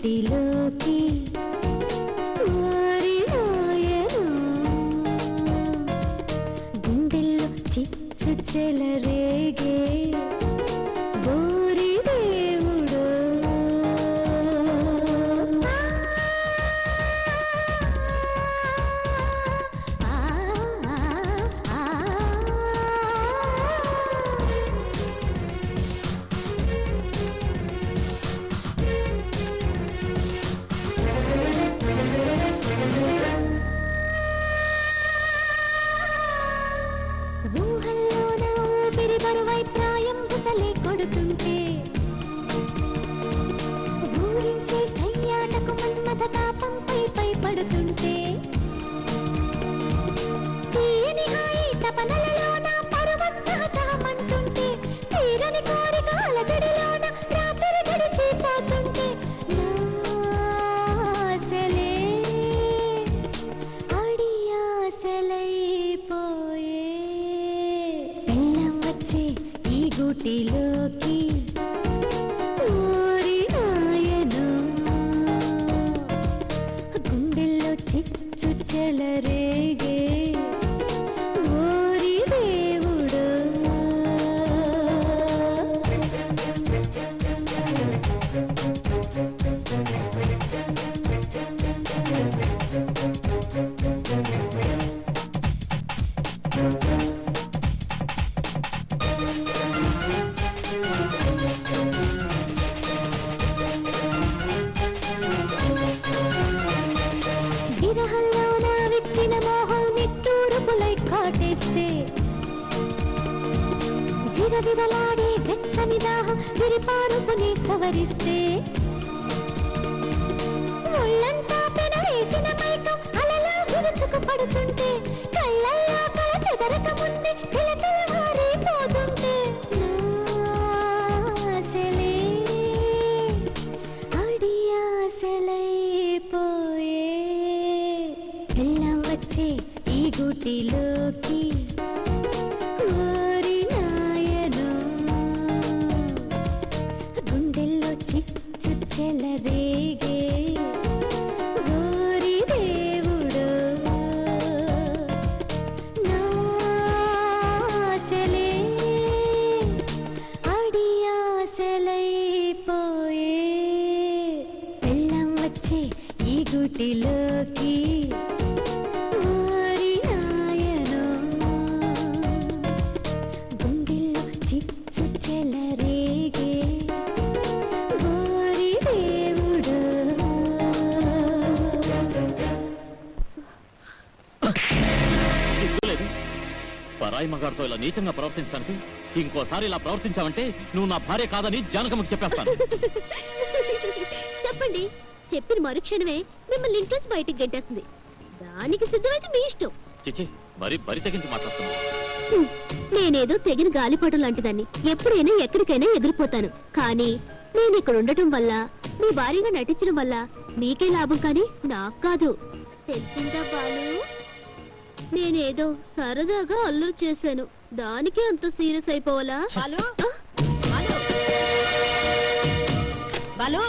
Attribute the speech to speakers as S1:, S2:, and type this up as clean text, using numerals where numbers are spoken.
S1: గూటిలోకి గుండెల్లో చిచ్చు చెలరేగే గోరి దేవుడు బరువై ప్రాయం బుసలే కొడుతుంటే ఊరించే కయ్యాటకు మన్మథ తాపంపై పై పడుతుంటే తీయని హాయి తపనలలోన పరమత్తామంటుంటే తీరని కోరిక అలజడిలోన రాత్రి గడిచిపోతుంటే ఆశలే అడియాశలైపోయే ఈ గూటిలోకి నాయను గుండెల్లో చిచ్చు చెలరేగే ఓరి దేవుడు విరహంలో నా విచ్చిన మోహం నిట్టూరుపులై కాటేస్తే విరవిరలాడే వెచ్చని దాహం విరిపారుపుని సవరిస్తే ఒళ్ళంతా పెనవేసిన మైకం అలలా విరుచుకు పడుతుంటే కళ్ళల్లో కల చెదరక ముందే కిలకిలమారిపోతుంటే ఆశలే అడియాశలైపోయే ఎల్లం వచ్చే ఈ గూటిలోకి ఓరి నాయను గుండెల్లో చిచ్చు చెలరేగే ఓరి దేవుడు నాశలే అడియాశలైపోయే ఎల్లం వచ్చే ఈ గూటిలోకి
S2: పరాయి మగాడితో ఇలా నీచంగా ప్రవర్తించడానికి ఇంకోసారి ఇలా ప్రవర్తించావంటే నువ్వు నా భార్య కాదని జానకమ్మకి చెప్పేస్తాను.
S1: చెప్పండి, చెప్పిన మరుక్షణమే మిమ్మల్ని ఇంట్లోంచి బయటికి గెంటేస్తుంది. దానికి సిద్ధమైతే మీ ఇష్టం.
S2: చిచి, మరి బరి తెగించి మాట్లాడుతున్నావు.
S1: నేనేదో తెగిన గాలిపటం లాంటిదాన్ని. ఎప్పుడైనా ఎక్కడికైనా ఎగిరిపోతాను. కానీ నేను ఇక్కడ ఉండటం వల్ల, మీ భార్యగా నటించడం వల్ల మీకే లాభం కానీ నాకు కాదు. తెలిసిందా బాలు? నేనేదో సరదాగా అల్లరి చేశాను. దానికే అంత సీరియస్ అయిపోవాలా?
S3: బాలు